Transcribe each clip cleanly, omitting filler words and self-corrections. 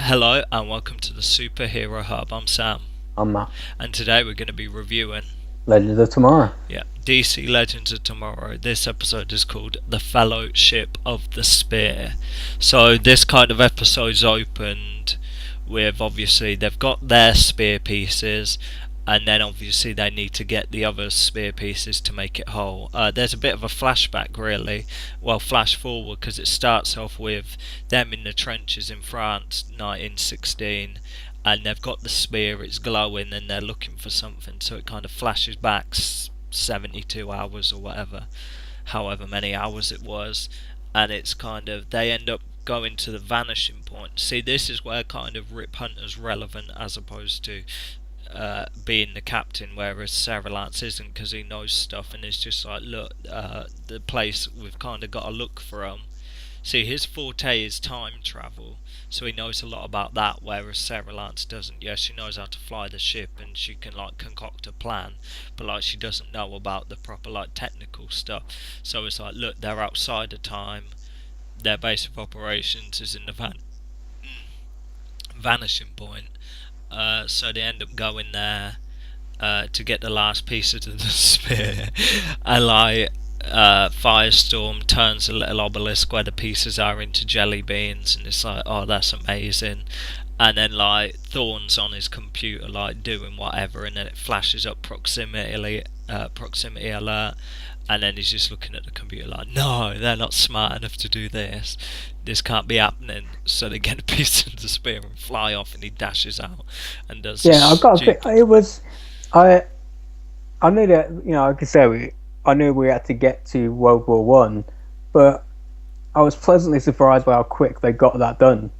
Hello and welcome to the Superhero Hub. I'm Sam, I'm Matt. and today we're going to be reviewing Legends of Tomorrow. DC Legends of Tomorrow. This episode is called The Fellowship of the Spear. So this kind of episode's opened with, obviously they've got their spear pieces, and then obviously they need to get the other spear pieces to make it whole. There's a bit of a flashback, really. Well, flash forward, because it starts off with them in the trenches in France, 1916, and they've got the spear, it's glowing, and they're looking for something, so it kind of flashes back 72 hours or whatever, however many hours it was, and it's kind of, they end up going to the vanishing point. See, this is where kind of Rip Hunter's relevant as opposed to being the captain, whereas Sarah Lance isn't, because he knows stuff and it's just like, look, the place we've kind of got to look for him. See, his forte is time travel, so he knows a lot about that, whereas Sarah Lance doesn't. Yes, she knows how to fly the ship and she can like concoct a plan, but like she doesn't know about the proper like technical stuff. So it's like, look, they're outside of time. Their base of operations is in the vanishing point. So they end up going there to get the last pieces of the spear, and like Firestorm turns a little obelisk where the pieces are into jelly beans, and it's like, oh, that's amazing. And then like Thawne's on his computer like doing whatever, and then it flashes up proximity alert, and then he's just looking at the computer like, no, they're not smart enough to do this. This can't be happening. So they get a piece of the spear and fly off, and he dashes out and does Yeah, I've got a bit. stupid. It was. I knew that, like I say, I knew we had to get to World War I, but I was pleasantly surprised by how quick they got that done.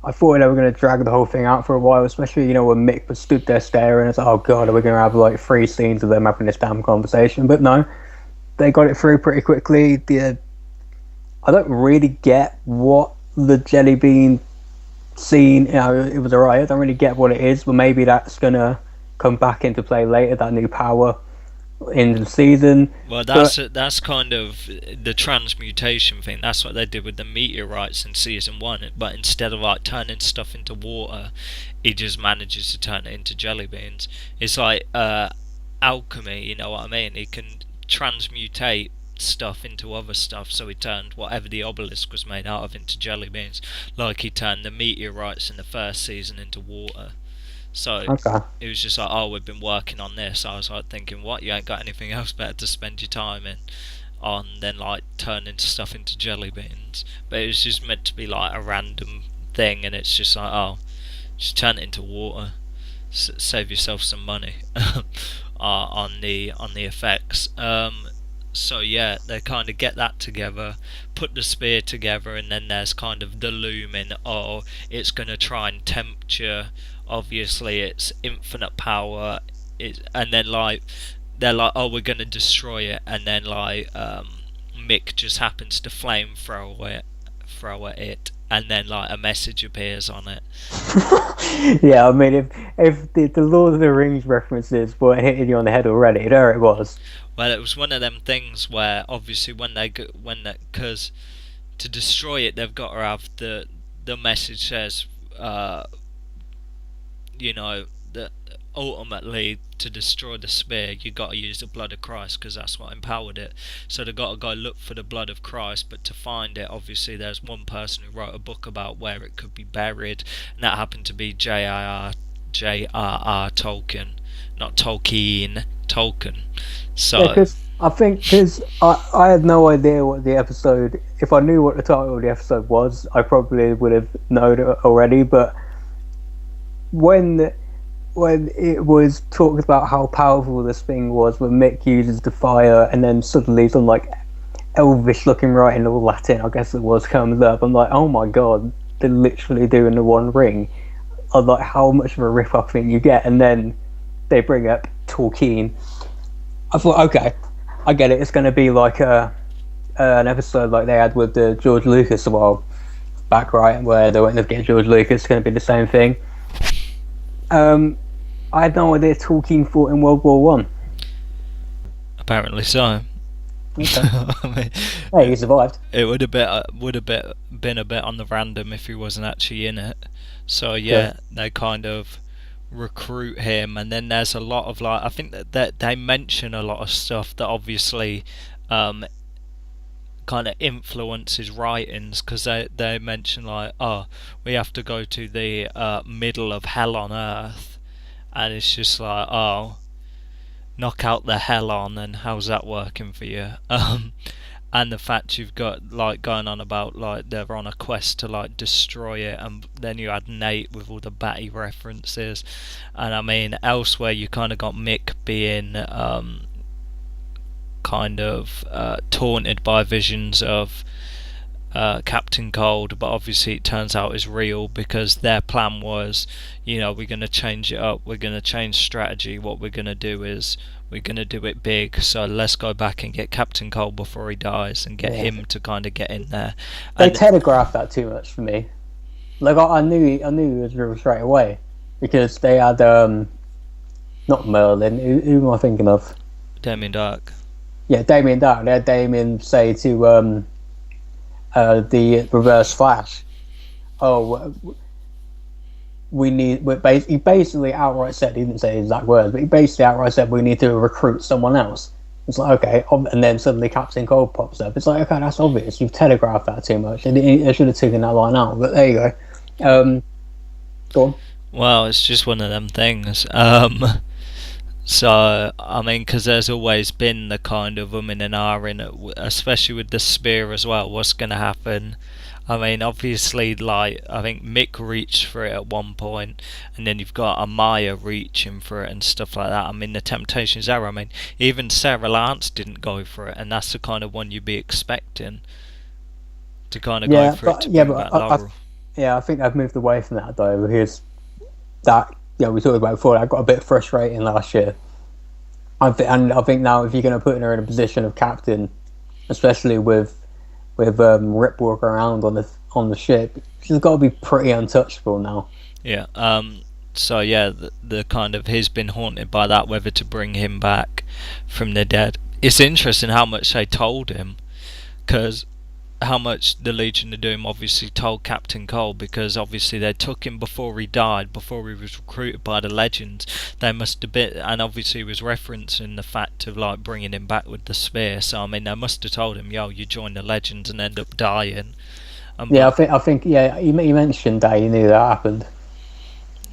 I thought they were going to drag the whole thing out for a while, especially when Mick was stood there staring. It's like, oh god, are we going to have like 3 scenes of them having this damn conversation? But no, they got it through pretty quickly. I don't really get what the jelly bean scene. It was alright. I don't really get what it is, but maybe that's gonna come back into play later. That new power in the season. Well, But that's kind of the transmutation thing. That's what they did with the meteorites in season one. But instead of like turning stuff into water, he just manages to turn it into jelly beans. It's like alchemy. You know what I mean? He can transmutate stuff into other stuff. So he turned whatever the obelisk was made out of into jelly beans, like he turned the meteorites in the first season into water. So okay, it was just like, oh, we've been working on this. I was like thinking, what? You ain't got anything else better to spend your time in on than like turning stuff into jelly beans? But it was just meant to be like a random thing, and it's just like, oh, just turn it into water. Save yourself some money on the effects. So yeah, they kind of get that together, put the spear together, and then there's kind of the looming, oh, it's going to try and tempt you. Obviously it's infinite power, and then like they're like, oh, we're going to destroy it, and then like Mick just happens to throw at it, and then like a message appears on it. yeah. I mean, if the Lord of the Rings references weren't hitting you on the head already, there it was. Well, it was one of them things where obviously because to destroy it they've got to have the message says, you know, that ultimately to destroy the spear you got to use the blood of Christ, because that's what empowered it. So they got to go look for the blood of Christ, but to find it, obviously there's one person who wrote a book about where it could be buried, and that happened to be J.R.R. Tolkien, not Tolkien, Tolkien. Yeah, So because I had no idea what the episode. If I knew what the title of the episode was, I probably would have known it already. But when when it was talked about how powerful this thing was, when Mick uses the fire, and then suddenly some like elvish looking writing all Latin, I guess it was, comes up. I'm like, oh my god, they're literally doing the One Ring. I like how much of a rip off thing you get, and then they bring up Tolkien. I thought, okay, I get it. It's going to be like an episode like they had with the George Lucas a while back, right? Where they went to get George Lucas. It's going to be the same thing. I had no idea Tolkien fought in World War One. apparently so. Okay. I mean, Hey, he survived. it would have been a bit on the random if he wasn't actually in it. So True. yeah, they kind of recruit him, and then there's a lot of like I think that they mention a lot of stuff that obviously um, kind of influence his writings, because they mention like, oh, we have to go to the middle of hell on earth, and it's just like, oh, knock out the hell on, and how's that working for you? And the fact you've got like going on about like they're on a quest to like destroy it, and then you had Nate with all the Batty references, and I mean elsewhere you kind of got Mick being kind of taunted by visions of Captain Cold, but obviously it turns out is real, because their plan was, you know, we're going to change it up, we're going to change strategy, what we're going to do is we're going to do it big, so let's go back and get Captain Cold before he dies and get him to kind of get in there. They telegraphed that too much for me. Like I knew he was real straight away, because they had not Merlin. Who am I thinking of? Damien Dark. Yeah, Damien Dark. They had Damien say to the Reverse Flash, "Oh, we need." He basically outright said, he didn't say exact words, but he basically outright said we need to recruit someone else. It's like, okay, and then suddenly Captain Cold pops up. It's like, okay, that's obvious. You've telegraphed that too much. They should have taken that line out. But there you go. Go on. Well, it's just one of them things. So, I mean, because there's always been the kind of in and ahhing, especially with the spear as well. What's going to happen? I mean, obviously, like, I think Mick reached for it at one point, and then you've got Amaya reaching for it and stuff like that. I mean, the temptation's there. I mean, even Sarah Lance didn't go for it, and that's the kind of one you'd be expecting to kind of go for it to bring back Laurel. I think I've moved away from that, though, because that, we talked about before, that got a bit frustrating last year. And I think now if you're going to put her in a position of captain, especially with Rip walking around on the ship, she's got to be pretty untouchable now. Yeah. So yeah, the kind of he's been haunted by that, whether to bring him back from the dead. It's interesting how much they told him, because how much the Legion of Doom obviously told Captain Cole, because obviously they took him before he died, before he was recruited by the Legends. They must have been, and obviously he was referencing the fact of like bringing him back with the spear. So I mean, they must have told him, "Yo, you join the Legends and end up dying." I think he mentioned that he knew that happened,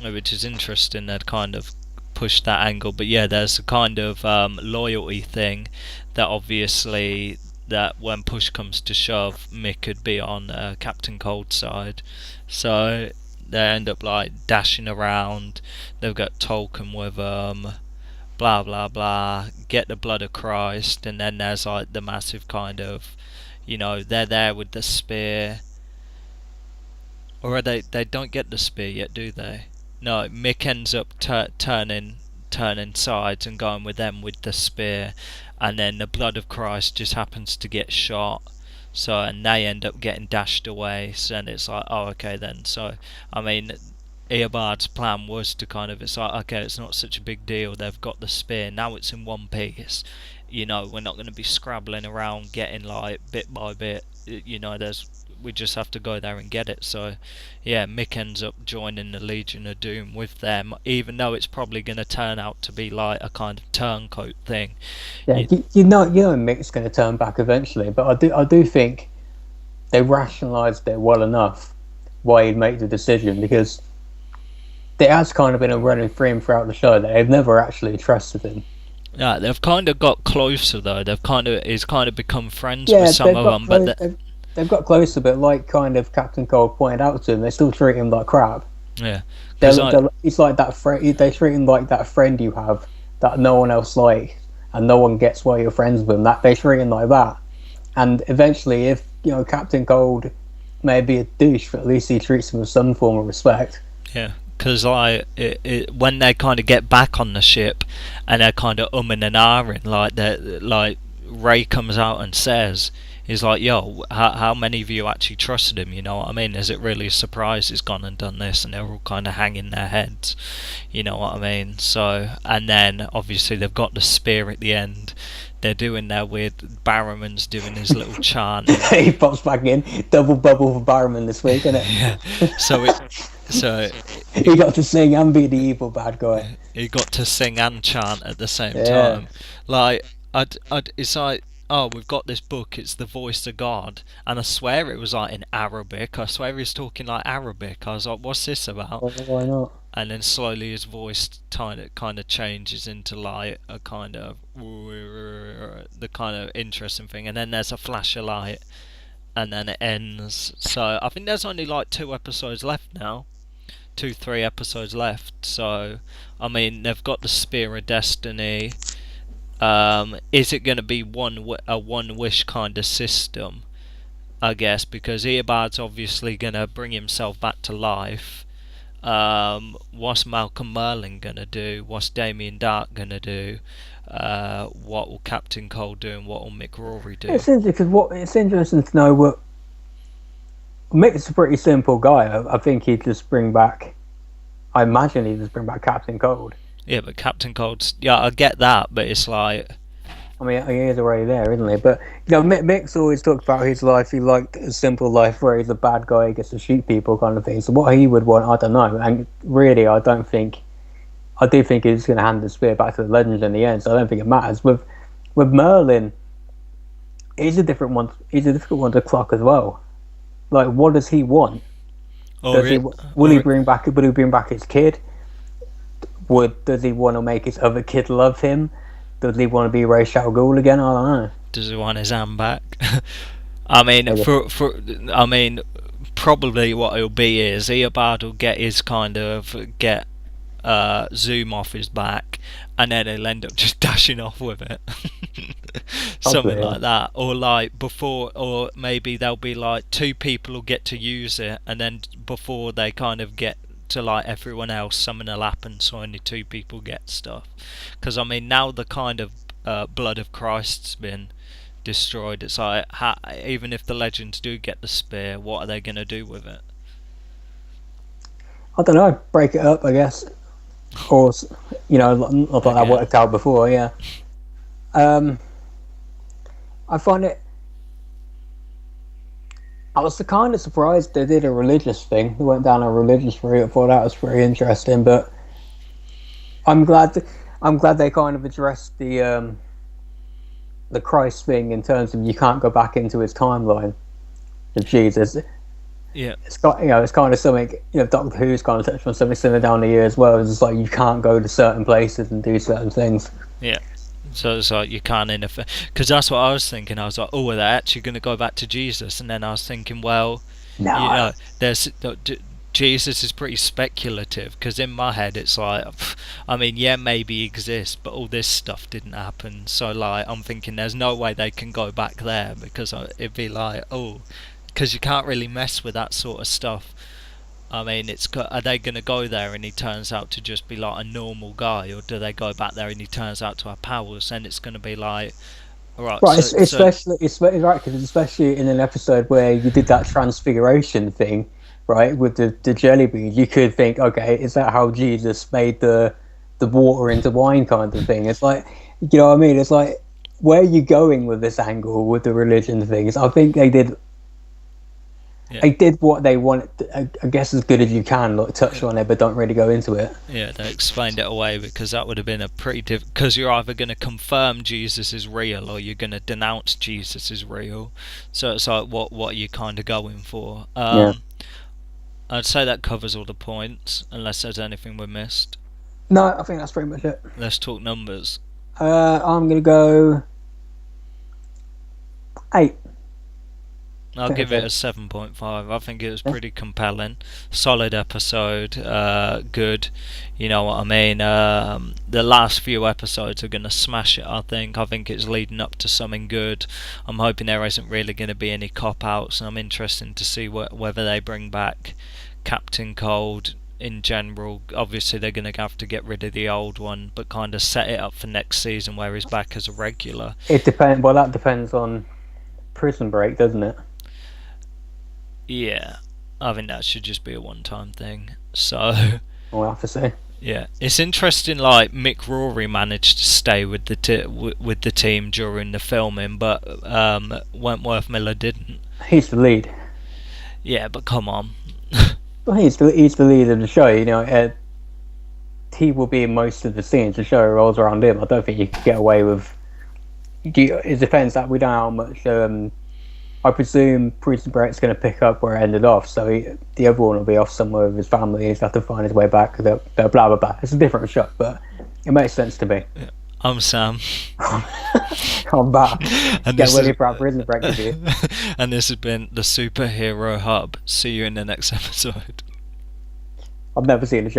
which is interesting. They'd kind of pushed that angle, but yeah, there's a kind of loyalty thing that obviously, that when push comes to shove, Mick could be on Captain Cold's side. So they end up like dashing around. They've got Tolkien with them, blah blah blah. Get the blood of Christ, and then there's like the massive kind of, they're there with the spear. Or are they don't get the spear yet, do they? No, Mick ends up turning sides and going with them with the spear, and then the blood of Christ just happens to get shot, and they end up getting dashed away. So then it's like, oh, okay then. So I mean, Eobard's plan was to kind of, it's like, okay, it's not such a big deal, they've got the spear, now it's in one piece, we're not going to be scrabbling around getting like bit by bit, we just have to go there and get it. So yeah, Mick ends up joining the Legion of Doom with them, even though it's probably going to turn out to be like a kind of turncoat thing. Yeah, Mick's going to turn back eventually, but I do think they rationalised it well enough why he'd make the decision, because there has kind of been a running theme throughout the show that they've never actually trusted him. Yeah, they've kind of got closer though. He's kind of become friends with some of them, but they've got closer, but like kind of Captain Cole pointed out to him, they still treat him like crap. Yeah, it's like that friend. They treat him like that friend you have that no one else likes, and no one gets why you're friends with him. That they treat him like that, and eventually, if Captain Cold may be a douche, but at least he treats him with some form of respect. Yeah. Because when they kind of get back on the ship and they're kind of and ahhing, like Ray comes out and says, he's like, yo, how many of you actually trusted him, you know what I mean? Is it really a surprise he's gone and done this? And they're all kind of hanging their heads, you know what I mean? So, and then obviously they've got the spear at the end they're doing their weird. Barrowman's doing his little chant. He pops back in. Double bubble for Barrowman this week, isn't it? Yeah. So He got to sing and be the evil bad guy. he got to sing and chant at the same Yeah. time. Like, it's like, oh, we've got this book. It's the voice of God, and I swear it was like in Arabic. I swear he was talking like Arabic. I was like, what's this about? Why not? And then slowly his voice kind of changes into like a kind of the kind of interesting thing, and then there's a flash of light, and then it ends. So I think there's only like 2 episodes left now, 3 episodes left. So I mean, they've got the Spear of Destiny. Is it going to be a one wish kind of system? I guess because Eobard's obviously going to bring himself back to life. What's Malcolm Merlin gonna do? What's Damien Dark gonna do? What will Captain Cole do? And what will Mick Rory do? It's interesting because it's interesting to know what Mick's a pretty simple guy. I think he'd just bring back. I imagine he'd just bring back Captain Cold. Yeah, but Captain Cold's I get that, but it's like. I mean, he is already there, isn't he? But Mick's always talked about his life. He liked a simple life where he's a bad guy, he gets to shoot people, kind of thing. So what he would want, I don't know. And really, I do think he's going to hand the spear back to the legends in the end. So I don't think it matters. With Merlin, he's a different one. He's a difficult one to clock as well. Like, what does he want? Will he bring back his kid? Does he want to make his other kid love him? Does he want to be Ra's al Ghul again? I don't know. Does he want his hand back? I mean, probably what it'll be is Eobard will get Zoom off his back, and then he'll end up just dashing off with it. Something like that, or maybe there'll be like 2 people will get to use it, and then before they kind of get to like everyone else, something will happen, so only 2 people get stuff. Because I mean, now the kind of blood of Christ's been destroyed, it's like even if the legends do get the spear, what are they going to do with it? I don't know. Break it up, I guess. Or not that worked out before. Yeah. I find it. I was kind of surprised they did a religious thing. They went down a religious route. I thought that was pretty interesting, but I'm glad they kind of addressed the Christ thing in terms of you can't go back into his timeline of Jesus. Yeah, it's kind of something. Doctor Who's kind of touched on something similar down the year as well. It's just like you can't go to certain places and do certain things. Yeah. So it's like you can't interfere, because that's what I was thinking. I was like, oh, are they actually going to go back to Jesus? And then I was thinking, well, no. Jesus is pretty speculative, because in my head it's like, I mean, yeah, maybe he exists, but all this stuff didn't happen. So like, I'm thinking there's no way they can go back there, because it'd be like, because you can't really mess with that sort of stuff. I mean, are they going to go there and he turns out to just be like a normal guy, or do they go back there and he turns out to have powers? And it's going to be like, right, especially in an episode where you did that transfiguration thing, right, with the jelly beans. You could think, okay, is that how Jesus made the water into wine, kind of thing? It's like, you know what I mean? It's like, where are you going with this angle with the religion things? I think they did. Yeah. They did what they wanted, I guess, as good as you can, like touch on it, but don't really go into it. Yeah, they explained it away, because that would have been a pretty because you're either going to confirm Jesus is real or you're going to denounce Jesus is real. So it's like, what are you kind of going for? I'd say that covers all the points, unless there's anything we missed. No, I think that's pretty much it. Let's talk numbers. I'm going to go 8. I'll give it a 7.5. I think it was pretty compelling. Solid episode. Good. You know what I mean? The last few episodes are going to smash it, I think. I think it's leading up to something good. I'm hoping there isn't really going to be any cop-outs, and I'm interested to see whether they bring back Captain Cold in general. Obviously, they're going to have to get rid of the old one, but kind of set it up for next season where he's back as a regular. It depends. Well, that depends on Prison Break, doesn't it? Yeah, I think that should just be a one-time thing. So we'll have to see. Yeah, it's interesting. Like Mick Rory managed to stay with with the team during the filming, but Wentworth Miller didn't. He's the lead. Yeah, but come on. Well, he's the lead of the show. You know, he will be in most of the scenes. The show rolls around him. I don't think you can get away with. It depends that we don't know how much. I presume Prison Break's going to pick up where it ended off, so the other one will be off somewhere with his family. He's have to find his way back. They'll blah blah blah. It's a different shot, but it makes sense to me. Yeah. I'm Sam. I'm back. And Get ready for our Prison Break review. And this has been the Superhero Hub. See you in the next episode. I've never seen the show.